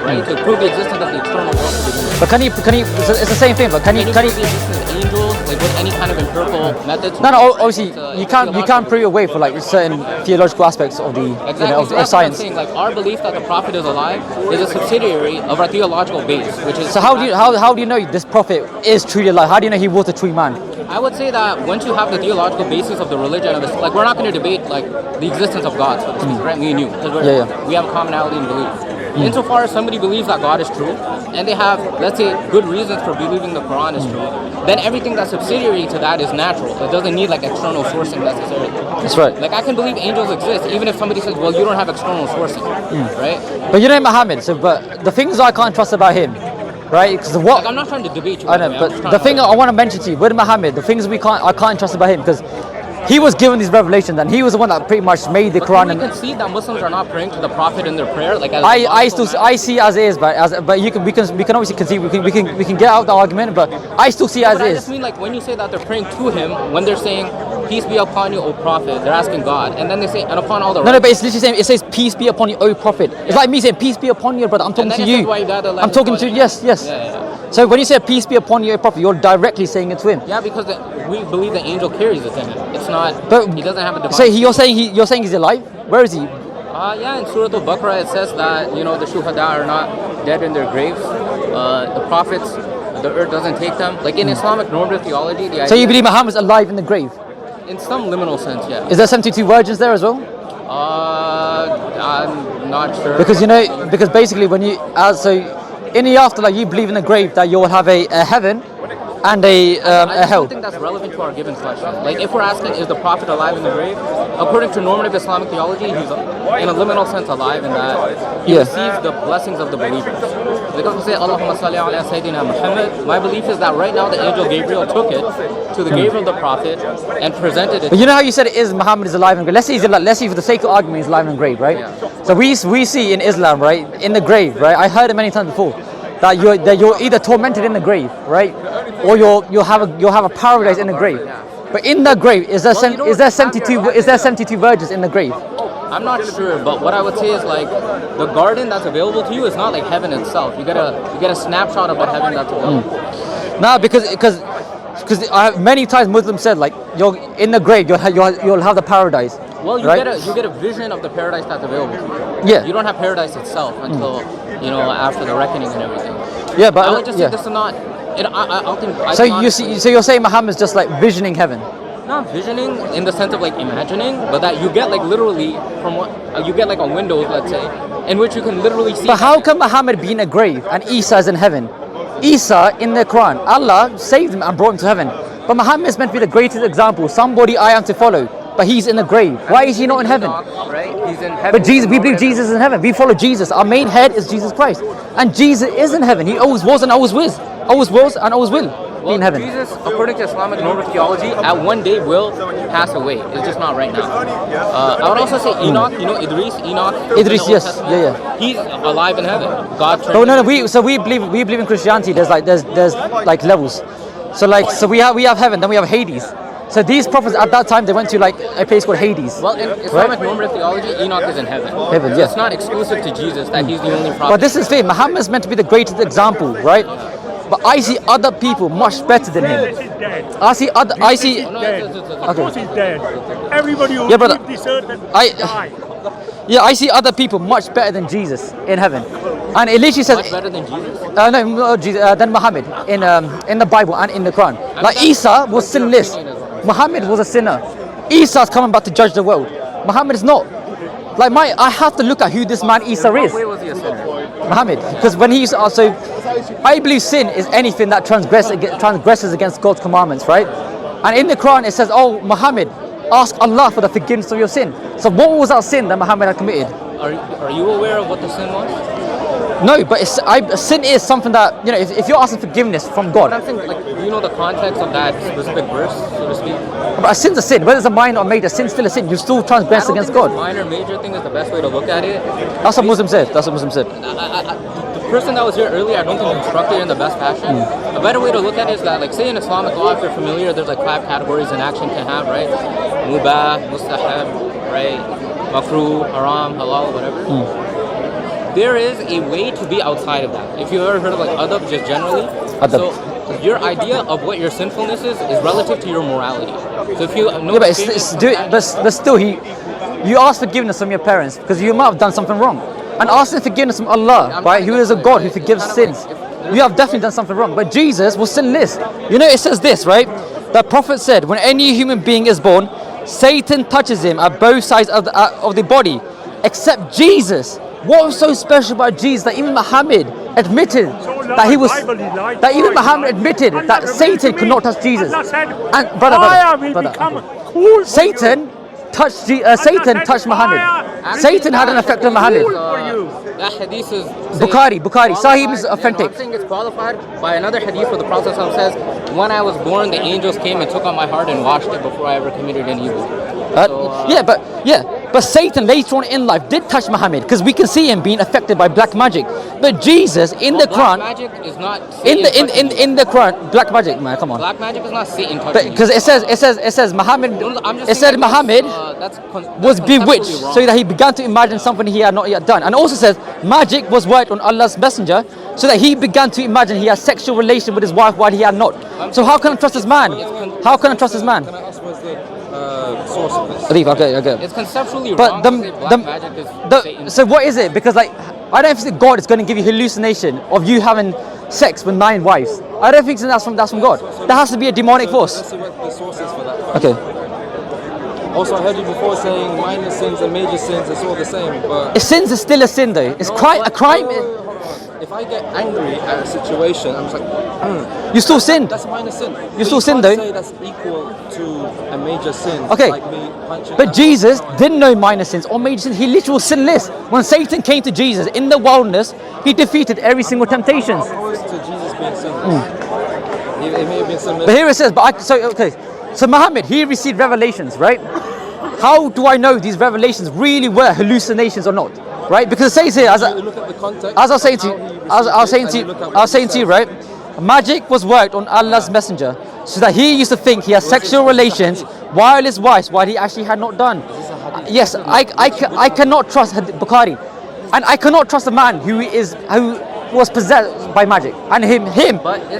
right? To prove the existence of the external world to begin with. But can he? It's the same thing. But can he? Prove the existence of angels, like with any kind of empirical methods? No, obviously you can't prove away for like certain theological aspects of the of science. Saying, like our belief that the prophet is alive is a subsidiary of our theological base, which is. So how do you know this prophet is truly alive? How do you know he was a true man? I would say that once you have the theological basis of the religion of this, like we're not going to debate like the existence of God, so to speak, right? Me and you, because we have a commonality in belief. Insofar as somebody believes that God is true, and they have, let's say, good reasons for believing the Quran is true, then everything that's subsidiary to that is natural. It doesn't need like external sourcing necessarily. That's right. Like I can believe angels exist, even if somebody says, well, you don't have external sourcing, right? But you know Mohammed, so but the things I can't trust about him, right? Because like, I'm not trying to debate you. I know, but the thing I want to mention to you with Mohammed, the things I can't trust about him, because he was given these revelations, and he was the one that pretty much made the Quran. You can see that Muslims are not praying to the Prophet in their prayer, like as I see as it is, but we can obviously concede, we can get out the argument, but I still see as it is. I just mean like when you say that they're praying to him, when they're saying peace be upon you, O Prophet, they're asking God, and then they say and upon all the. No, but it's literally saying, it says peace be upon you, O Prophet. It's like me saying peace be upon you, brother. I'm talking to you. I'm talking to you. Yes. Yeah. So when you say peace be upon you, O Prophet, you're directly saying it to him. Yeah, because we believe the angel carries it to him. It's not. But he doesn't have a divine. So you're saying he's alive? Where is he? Yeah, in Surah Al-Baqarah it says that the shuhada are not dead in their graves. The prophets, the earth doesn't take them. Like in Islamic normative theology, the idea. So you believe Muhammad's alive in the grave? In some liminal sense, yeah. Is there 72 virgins there as well? I'm not sure. Because basically when you in the afterlife you believe in the grave that you will have a heaven and a I hell. don't think that's relevant to our given question. Like if we're asking, is the Prophet alive in the grave? According to normative Islamic theology, he's in a liminal sense alive in that he receives the blessings of the believers. Because we say, Allahumma salli ala Sayyidina Mohammed, my belief is that right now the angel Gabriel took it to the grave of the Prophet and presented it. But you know how you said Muhammad is alive in the grave? Let's say for the sake of argument he's alive in the grave, right? Yeah. So we see in Islam, right, in the grave, right? I heard it many times before. That you're either tormented in the grave, right, or you'll have a paradise in the grave. But in the grave, is there 72 virgins in the grave? I'm not sure, but what I would say is like the garden that's available to you is not like heaven itself. You get a snapshot of the heaven that's available. No, because many times Muslims said like you're in the grave, you'll have the paradise. Well, you get a vision of the paradise that's available to you. Yeah. You don't have paradise itself until after the reckoning and everything. Yeah, but I would just say this is not. I don't think. So you're saying Muhammad's just like visioning heaven? Not visioning in the sense of like imagining, but that you get like literally from what you get like a window, let's say, in which you can literally see. But how can Muhammad be in a grave and Isa is in heaven? Isa in the Quran, Allah saved him and brought him to heaven. But Muhammad is meant to be the greatest example, somebody I am to follow. But he's in the grave. Why is he not in heaven? Right? He's in heaven. But we believe Jesus is in heaven. We follow Jesus. Our main head is Jesus Christ. And Jesus is in heaven. He always was and always was. Always was and always will be in heaven. Jesus, according to Islamic normative theology, at one day will pass away. It's just not right now. I would also say Enoch, Enoch. Idris, yes. Yeah. He's alive in heaven. God turned. Oh no, we believe in Christianity. There's like levels. So we have heaven, then we have Hades. So these prophets at that time they went to like a place called Hades. Well, in Islamic normative theology, Enoch is in heaven. Heaven, yeah. It's not exclusive to Jesus that he's the only prophet. But this is fair. Muhammad is meant to be the greatest example, right? But I see other people much better than him. I see. Of course he's dead. Everybody who leave this earth and die. Yeah, I see other people much better than Jesus in heaven, and it literally says much better than Jesus. No, Jesus, than Muhammad in the Bible and in the Quran. Like Isa was sinless. Muhammad was a sinner. Isa's coming back to judge the world. Muhammad is not. Like I have to look at who this man Isa is. Where was he a sinner? Muhammad, because when he's also, I believe sin is anything that transgresses against God's commandments, right? And in the Quran it says, "Oh Muhammad, ask Allah for the forgiveness of your sin." So what was that sin that Muhammad had committed? Are you aware of what the sin was? No, but sin is something that, if you're asking forgiveness from God. But I'm saying, like, do you know the context of that specific verse, so to speak? But a sin's a sin. Whether it's a minor or major, sin's still a sin. You still transgress against God. Minor, major thing is the best way to look at it. That's what Muslim said. The person that was here earlier, I don't think constructed it in the best fashion. A better way to look at it is that, like, say in Islamic law, if you're familiar, there's like 5 categories an action can have, right? Mubah, mustahab, right? Makruh, haram, halal, whatever. There is a way to be outside of that. If you've ever heard of like adab just generally, Adab. so your idea of what your sinfulness is relative to your morality. So if you know Yeah, but still, you ask forgiveness from your parents because you might have done something wrong. And asking forgiveness from Allah, right, who is a God who forgives sins. You have definitely done something wrong. But Jesus was sinless. You know, it says this, right? The Prophet said, when any human being is born, Satan touches him at both sides of the body, except Jesus. What was so special about Jesus that even Mohammed admitted that he was, that even Mohammed admitted that Satan could not touch Jesus. And brother, Satan touched Muhammad. Satan had an effect on Muhammad. That hadith is Bukhari, Sahih is authentic. I'm saying it's qualified by another hadith where the Prophet says, when I was born, the angels came and took on my heart and washed it before I ever committed any evil. But Satan later on in life did touch Muhammad because we can see him being affected by black magic. But Jesus in the Quran, black magic is not in the Quran, black magic, man, come on. Black magic is not Satan touching. Because it says Muhammad. It said Muhammad was bewitched, so that he began to imagine something he had not yet done. And also says magic was worked on Allah's messenger, so that he began to imagine he had sexual relation with his wife while he had not. So how can I trust this man? How can I trust this man? Can I ask what's the source of this? Okay. It's conceptually But wrong to say black magic is Satan. so what is it? Because like I don't think God is going to give you hallucination of you having sex with 9 wives. I don't think that's from God. There has to be a demonic force. Let's see what the source is for that. Okay. Also, I heard you before saying minor sins and major sins, it's all the same, but... A sin is still a sin though. It's a crime. If I get angry at a situation, I'm just like, You still sinned. that's a minor sin. You still sin though. Say that's equal to a major sin. Okay. Like me punching. But Jesus didn't know minor sins or major sins. He literally was sinless. When Satan came to Jesus in the wilderness, he defeated every single temptation. Opposed to Jesus being sinless. It may have been sinless. But here it says, so Muhammad, he received revelations, right? How do I know these revelations really were hallucinations or not? Right? Because it says here, as I was saying to you, right? Magic was worked on Allah's messenger, so that he used to think he had sexual relations while his wife, while he actually had not done. Yes, I cannot trust Bukhari, and I cannot trust a man who was possessed by magic, and him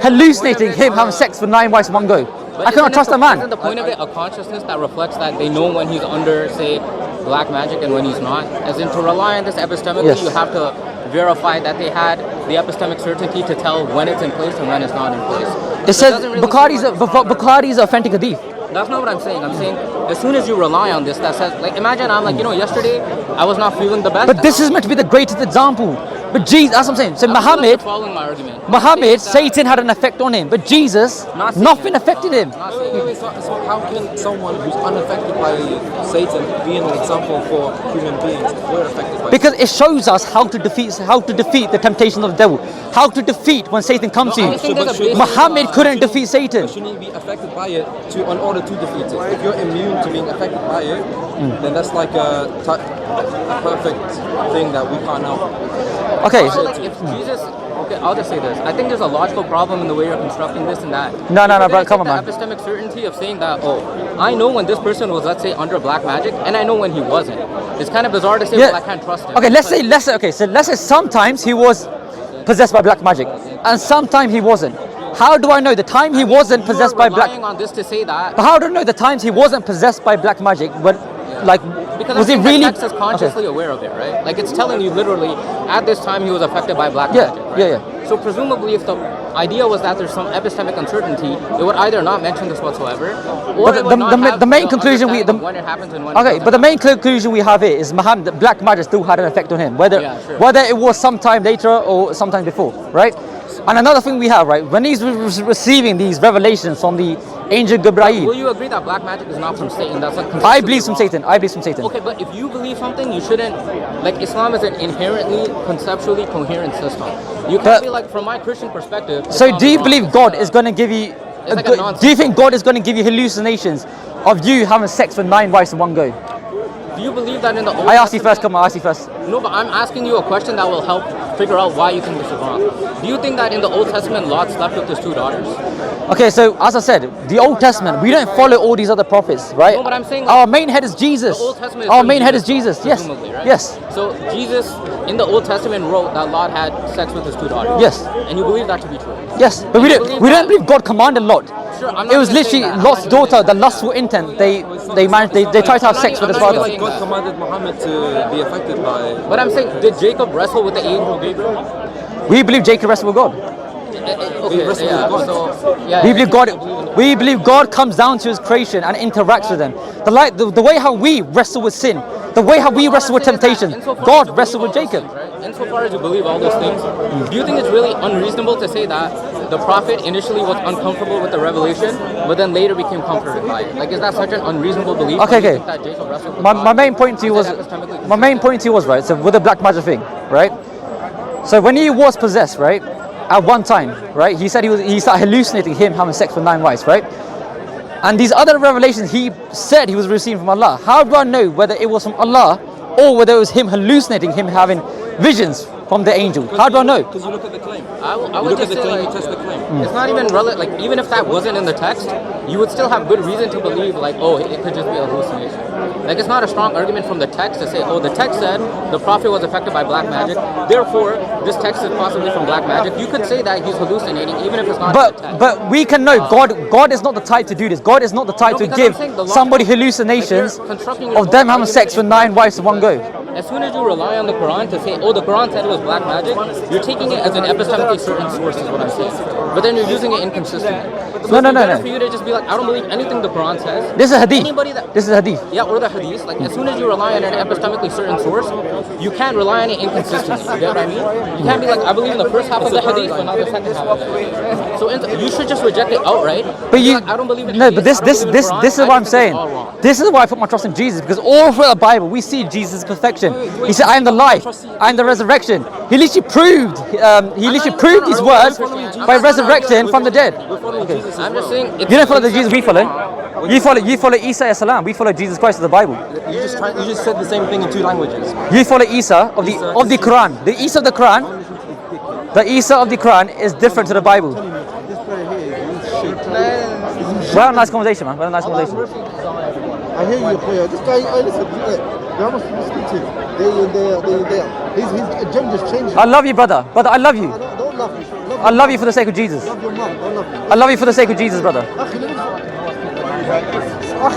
hallucinating him having sex with 9 wives in one go. I cannot trust a man. Isn't the point of it a consciousness that reflects that they know when he's under, say, black magic and when he's not? As in, to rely on this epistemically, Yes. you have to verify that they had the epistemic certainty to tell when it's in place and when it's not in place. It says Bukhari's authentic hadith. That's not what I'm saying. I'm saying as soon as you rely on this, that says, like, imagine I'm like, yesterday I was not feeling the best. But this is meant to be the greatest example. But Jesus, that's what I'm saying. So Following my argument. Muhammad, Satan had an effect on him, but Jesus, nothing affected him. So how can someone who's unaffected by Satan be an example for human beings if we're affected by Because it shows us how to defeat the temptation of the devil, how to defeat when Satan comes to you. Muhammad couldn't defeat Satan. Shouldn't you be affected by it in order to defeat it? If you're immune to being affected by it, then that's like a perfect thing that we can't help. Okay. So, like, if Jesus, I'll just say this. I think there's a logical problem in the way you're constructing this and that. No, bro, come on, man. The epistemic certainty of saying that, I know when this person was, let's say, under black magic, and I know when he wasn't. It's kind of bizarre to say, well, I can't trust him. Okay, let's say sometimes he was possessed by black magic, and sometimes he wasn't. How do I know the time he wasn't possessed by black? On this to say that. But how do I know the times he wasn't possessed by black magic? But because was he really? The text is consciously aware of it, right? Like it's telling you literally at this time he was affected by black magic. Right? Yeah. So presumably, if the idea was that there's some epistemic uncertainty, it would either not mention this whatsoever, or the main conclusion when it happens and when. But the main conclusion we have here is Muhammad, the black magic still had an effect on him, whether it was sometime later or sometime before, right? And another thing we have, right, when he's receiving these revelations from the angel Gabriel. Will you agree that black magic is not from Satan? That's like I believe from Satan. Okay, but if you believe something, you shouldn't. Like Islam is an inherently conceptually coherent system. You can't be like, from my Christian perspective. So do you believe God is going to give you? Do you think God is going to give you hallucinations of you having sex with 9 wives in one go? Do you believe that in the Old I asked you first. Come on, I asked you first. No, but I'm asking you a question that will help figure out why you think this is wrong. Do you think that in the Old Testament, Lot slept with his 2 daughters? Okay, so as I said, the Old Testament, we don't follow all these other prophets, right? No, but I'm saying, our main head is Jesus. The Old Testament is Our from main head is Jesus, Jesus. Yes. presumably, right? Yes. So Jesus in the Old Testament wrote that Lot had sex with his 2 daughters. Yes. And you believe that to be true? Yes. But we don't believe God commanded Lot. Sure, I'm It not was even saying literally that. Lot's daughter, the lustful intent. They tried to have sex with his I'm not father. even God commanded Muhammad to be affected by. But I'm saying, did Jacob wrestle with the angel Gabriel? We believe Jacob wrestled with God. Okay, wrestled yeah, with God. so, yeah, We believe God. We believe God comes down to His creation and interacts with them. The way how we wrestle with sin, the way how we wrestle with temptation, God wrestled with Jacob. Insofar as you believe all those things, do you think it's really unreasonable to say that the prophet initially was uncomfortable with the revelation, but then later became comforted by it? Like, is that such an unreasonable belief? Okay, Do you okay. think that Jacob wrestled with My God? main point to you was, right. So with the black magic thing, right? So when he was possessed, right, at one time, right, he said he started hallucinating him having sex with 9 wives, right? And these other revelations he said he was receiving from Allah. How do I know whether it was from Allah or whether it was him hallucinating, him having visions from the angel? How do I know? Because you look at the claim. I You would look just at the say, claim, like, you test the claim. it's not even relevant. Like, even if that wasn't in the text, you would still have good reason to believe, like, oh, it could just be a hallucination. Like, it's not a strong argument from the text to say, oh, the text said the prophet was affected by black magic, therefore this text is possibly from black magic. You could say that he's hallucinating, even if it's not in the text. But we can know God is not the type to do this. God is not the type to because give I'm saying the law- somebody hallucinations like, you're constructing your of them whole having sex with argument 9 wives in one go. As soon as you rely on the Quran to say, oh, the Quran said it was black magic, you're taking it as an epistemically certain source is what I'm saying. But then you're using it inconsistently. So No. it's better for you to just be like, I don't believe anything the Quran says. This is hadith. Anybody that, This is hadith. yeah, or the hadith. Like, as soon as you rely on an epistemically certain source, you can't rely on it inconsistently. You get what I mean? You can't be like, I believe in the first half of the hadith, but not the second half of the hadith. So you should just reject it outright. But you, like, I don't believe in no, hadith, but this I don't believe in Quran, is I what I'm think saying. it's all wrong. This is why I put my trust in Jesus, because all through the Bible we see Jesus' perfection. He said, "I am the life, I am the resurrection." He literally proved, his words by resurrection from the dead. I'm just saying, You don't follow the Jesus we follow. You follow Isa as salam. We follow Jesus Christ of the Bible. You just said the same thing in 2 languages. You follow Isa of the Quran. The Isa of the Quran. The Isa of the Quran is different to the Bible. We're having a nice conversation, man. We're having a nice conversation. I hear you, player. This guy, listen, there must be speaking. His agenda's changing. I love you, brother. Brother, I love you. Don't love me. I love you for the sake of Jesus. Love your mom. Don't love me. I love you for the sake of Jesus, brother. Akhi,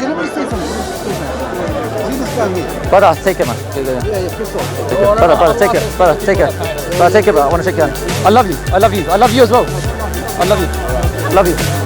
let me say something. See this guy here? Brother, take it, man. Yeah, piss off. Brother, take it. Brother, take it. Brother, take it, bro. I want to shake your hand. I love you. I love you. I love you as well. I love you. Love you.